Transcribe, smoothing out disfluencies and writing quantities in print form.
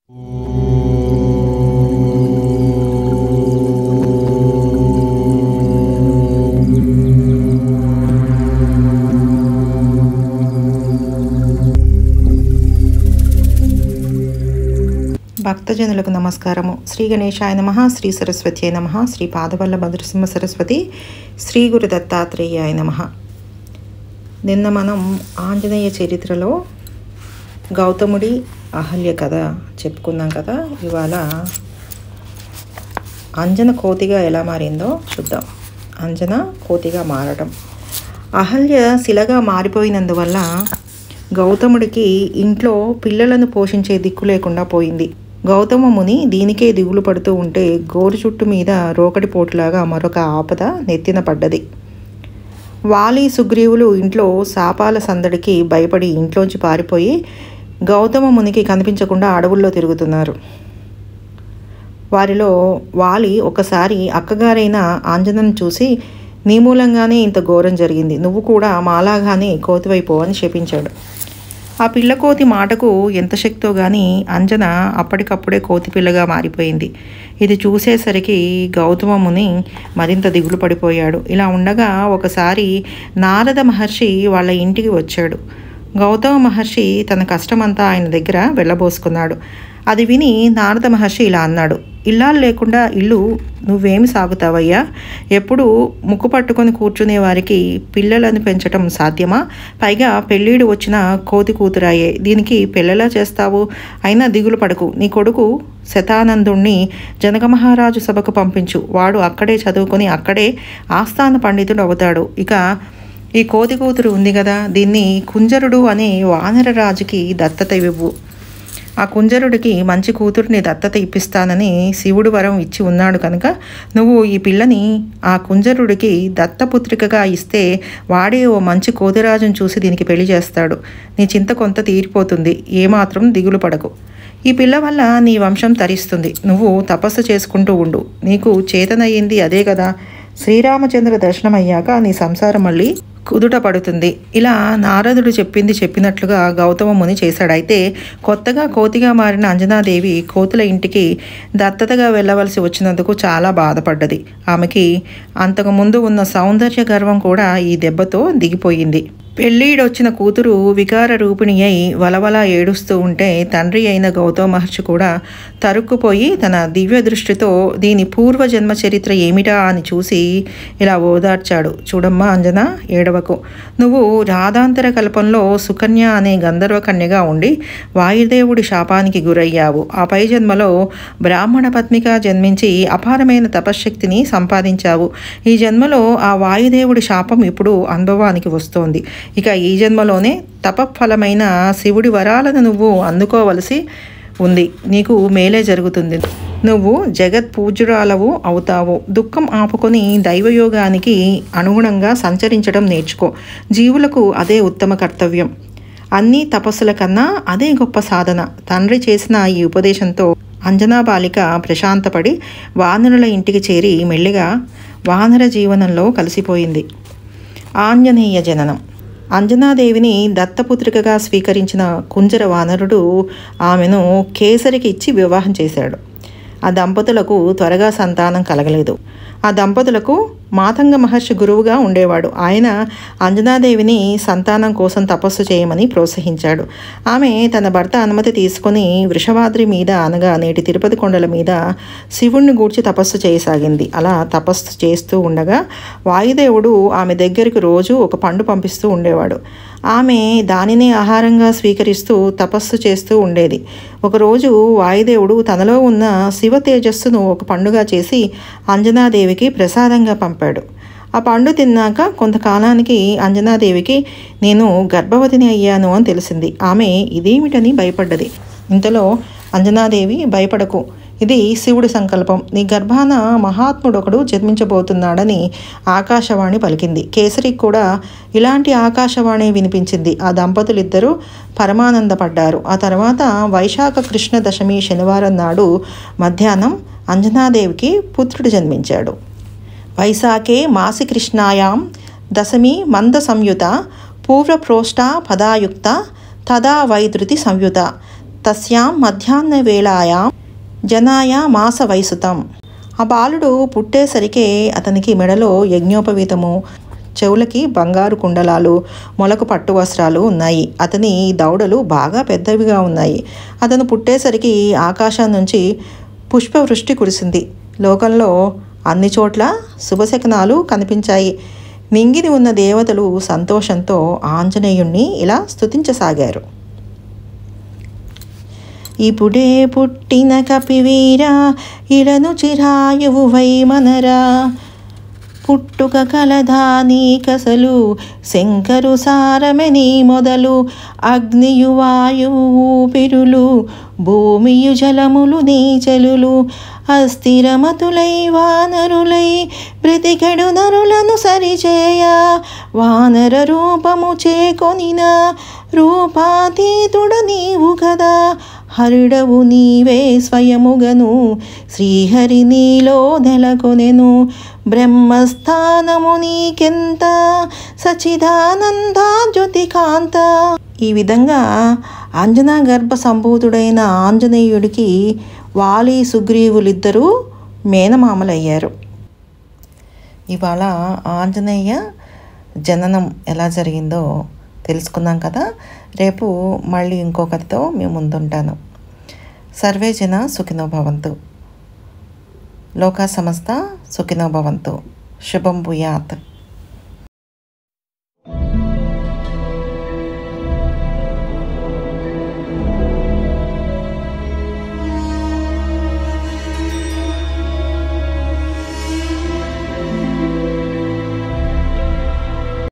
భక్తజనులకు నమస్కారము. శ్రీ గణేశాయ నమః, శ్రీ సరస్వత్యై నమః, శ్రీ పాదవల్లభ నృసింహ సరస్వతి, శ్రీ గురు దత్తాత్రేయాయ నమః. నిన్న మనం ఆంజనేయ చరిత్రలో గౌతముడి అహల్య కథ చెప్పుకున్నాం కదా. ఇవాళ అంజన కోతిగా ఎలా మారిందో చూద్దాం. అంజన కోతిగా మారటం, అహల్య శిలగా మారిపోయినందువల్ల గౌతముడికి ఇంట్లో పిల్లలను పోషించే దిక్కు లేకుండా పోయింది. గౌతమ ముని దీనికే దిగులు పడుతూ ఉంటే గోరు చుట్టు మీద రోకటి పోటులాగా మరొక ఆపద నెత్తిన పడ్డది. వాలి సుగ్రీవులు ఇంట్లో శాపాల సందడికి భయపడి ఇంట్లోంచి పారిపోయి గౌతమ మునికి కనిపించకుండా అడవుల్లో తిరుగుతున్నారు. వారిలో వాలి ఒకసారి అక్కగారైన ఆంజనను చూసి, నీ మూలంగానే ఇంత ఘోరం జరిగింది, నువ్వు కూడా మాలాగానే కోతివైపో అని శపించాడు. ఆ పిల్ల కోతి మాటకు ఎంత శక్తో గాని అంజన అప్పటికప్పుడే కోతి పిల్లగా మారిపోయింది. ఇది చూసేసరికి గౌతమ ముని మరింత దిగులు పడిపోయాడు. ఇలా ఉండగా ఒకసారి నారద మహర్షి వాళ్ళ ఇంటికి వచ్చాడు. గౌతమ మహర్షి తన కష్టమంతా ఆయన దగ్గర వెళ్ళబోసుకున్నాడు. అది విని నారద మహర్షి ఇలా అన్నాడు, ఇల్లాలు లేకుండా ఇల్లు నువ్వేమి సాగుతావయ్యా? ఎప్పుడు ముక్కు పట్టుకొని కూర్చునే వారికి పిల్లలను పెంచటం సాధ్యమా? పైగా పెళ్ళీడు వచ్చిన కోతి కూతురాయే, దీనికి పెళ్ళెలా చేస్తావు? అయినా దిగులు పడకు, నీ కొడుకు శతానందుణ్ణి జనక మహారాజు సభకు పంపించు. వాడు అక్కడే చదువుకొని అక్కడే ఆస్థాన పండితుడు అవుతాడు. ఇక ఈ కోతి కూతురు ఉంది కదా, దీన్ని కుంజరుడు అనే వానర రాజుకి దత్తత ఇవ్వు. ఆ కుంజరుడికి మంచి కూతురిని దత్తత ఇప్పిస్తానని శివుడు వరం ఇచ్చి ఉన్నాడు కనుక నువ్వు ఈ పిల్లని ఆ కుంజరుడికి దత్తపుత్రికగా ఇస్తే వాడే ఓ మంచి కోతిరాజును చూసి దీనికి పెళ్లి చేస్తాడు. నీ చింత కొంత తీరిపోతుంది, ఏమాత్రం దిగులు పడకు. ఈ పిల్ల వల్ల నీ వంశం తరిస్తుంది. నువ్వు తపస్సు చేసుకుంటూ ఉండు, నీకు చేతనయ్యింది అదే కదా. శ్రీరామచంద్ర దర్శనం అయ్యాక నీ సంసారం మళ్ళీ కుదుట పడుతుంది. ఇలా నారదుడు చెప్పింది చెప్పినట్లుగా గౌతమ ముని చేశాడు. అయితే కొత్తగా కోతిగా మారిన అంజనాదేవి కోతుల ఇంటికి దత్తతగా వెళ్ళవలసి వచ్చినందుకు చాలా బాధపడ్డది. ఆమెకి అంతకుముందు ఉన్న సౌందర్య గర్వం కూడా ఈ దెబ్బతో దిగిపోయింది. పెళ్ళీడొచ్చిన కూతురు వికార రూపిణి అయి వలవలా ఏడుస్తూ ఉంటే తండ్రి అయిన గౌతమ మహర్షి కూడా తరుక్కుపోయి తన దివ్య దృష్టితో దీని పూర్వజన్మ చరిత్ర ఏమిటా అని చూసి ఇలా ఓదార్చాడు. చూడమ్మా అంజన, ఏడవకు. నువ్వు రాధాంతర కల్పంలో సుకన్య అనే గంధర్వ కన్యగా ఉండి వాయుదేవుడి శాపానికి గురయ్యావు. ఆ పై జన్మలో బ్రాహ్మణ పత్నిగా జన్మించి అపారమైన తపశ్శక్తిని సంపాదించావు. ఈ జన్మలో ఆ వాయుదేవుడి శాపం ఇప్పుడు అనుభవానికి వస్తోంది. ఇక ఈ జన్మలోనే తపఫలమైన శివుడి వరాలను నువ్వు అందుకోవలసి ఉంది. నీకు మేలే జరుగుతుంది. నువ్వు జగత్ పూజ్యురాలవు అవుతావు. దుఃఖం ఆపుకొని దైవయోగానికి అనుగుణంగా సంచరించడం నేర్చుకో. జీవులకు అదే ఉత్తమ కర్తవ్యం. అన్ని తపస్సుల కన్నా అదే గొప్ప సాధన. తండ్రి చేసిన ఈ ఉపదేశంతో అంజనా బాలిక ప్రశాంతపడి వానరుల ఇంటికి చేరి మెల్లిగా వానర జీవనంలో కలిసిపోయింది. ఆంజనేయ జననం. అంజనాదేవిని దత్తపుత్రికగా స్వీకరించిన కుంజర వానరుడు ఆమెను కేసరికి ఇచ్చి వివాహం చేశాడు. ఆ దంపతులకు త్వరగా సంతానం కలగలేదు. ఆ దంపతులకు మాతంగ మహర్షి గురువుగా ఉండేవాడు. ఆయన అంజనాదేవిని సంతానం కోసం తపస్సు చేయమని ప్రోత్సహించాడు. ఆమె తన భర్త అనుమతి తీసుకొని వృషభాద్రి మీద అనగా నేటి తిరుపతి కొండల మీద శివుణ్ణి గూర్చి తపస్సు చేయసాగింది. అలా తపస్సు చేస్తూ ఉండగా వాయుదేవుడు ఆమె దగ్గరికి రోజు ఒక పండు పంపిస్తూ ఉండేవాడు. ఆమె దానినే ఆహారంగా స్వీకరిస్తూ తపస్సు చేస్తూ ఉండేది. ఒకరోజు వాయుదేవుడు తనలో ఉన్న శివ తేజస్సును ఒక పండుగా చేసి అంజనాదేవికి ప్రసాదంగా పంపాడు. ఆ పండు తిన్నాక కొంతకాలానికి అంజనాదేవికి నేను గర్భవతిని అయ్యాను అని తెలిసింది. ఆమె ఇదేమిటని భయపడ్డది. ఇంతలో అంజనాదేవి, భయపడకు, ఇది శివుడి సంకల్పం. నీ గర్భాన మహాత్ముడొకడు జన్మించబోతున్నాడని ఆకాశవాణి పలికింది. కేసరికి కూడా ఇలాంటి ఆకాశవాణి వినిపించింది. ఆ దంపతులిద్దరూ పరమానందపడ్డారు. ఆ తర్వాత వైశాఖ కృష్ణ దశమి శనివారం నాడు మధ్యాహ్నం అంజనాదేవికి పుత్రుడు జన్మించాడు. వైశాఖే మాసి కృష్ణాయాం దశమి మంద సంయుత పూర్వప్రోష్టా పదాయుక్త తదా వైధృతి సంయుత తస్యాం మధ్యాహ్న వేళాయాం జనాయ మాస వయసుతం. ఆ బాలుడు పుట్టేసరికే అతనికి మెడలో యజ్ఞోపవీతము, చెవులకి బంగారు కుండలాలు, మొలకు పట్టు వస్త్రాలు ఉన్నాయి. అతని దవడలు బాగా పెద్దవిగా ఉన్నాయి. అతను పుట్టేసరికి ఆకాశం నుంచి పుష్పవృష్టి కురిసింది. లోకంలో అన్ని చోట్ల శుభశకనాలు కనిపించాయి. నింగిని ఉన్న దేవతలు సంతోషంతో ఆంజనేయుణ్ణి ఇలా స్తుతించసాగారు. ఇప్పుడే పుట్టిన కపివీరా, ఇలను చిరాయువు వైమనరా, పుట్టుక కలదా నీకసలు, శంకరు సారమెని మొదలు, అగ్నియు వాయువు ఊపిరులు, భూమియు జలములు నీచలులు, అస్థిరమతులై వానరులై బ్రతికెడు నరులను సరిచేయ, వానర రూపము చేకొనిన రూపాతీతుడ నీవు కదా, హరుడవు నీవే స్వయముగను, శ్రీహరి నీలో నెలకొనెను, బ్రహ్మస్థానము నీకెంత, సచిదానంద జ్యోతికాంత. ఈ విధంగా అంజనా గర్భ సంభూతుడైన ఆంజనేయుడికి వాలి సుగ్రీవులిద్దరూ మేనమామలయ్యారు. ఇవాళ ఆంజనేయ జననం ఎలా జరిగిందో తెలుసుకున్నాం కదా. రేపు మళ్ళీ ఇంకో కథతో మేము ముందుంటాను. సర్వే జన సుఖినో భవంతు. లోకా సమస్త సుఖినో భవంతు. శుభం భూయాత్.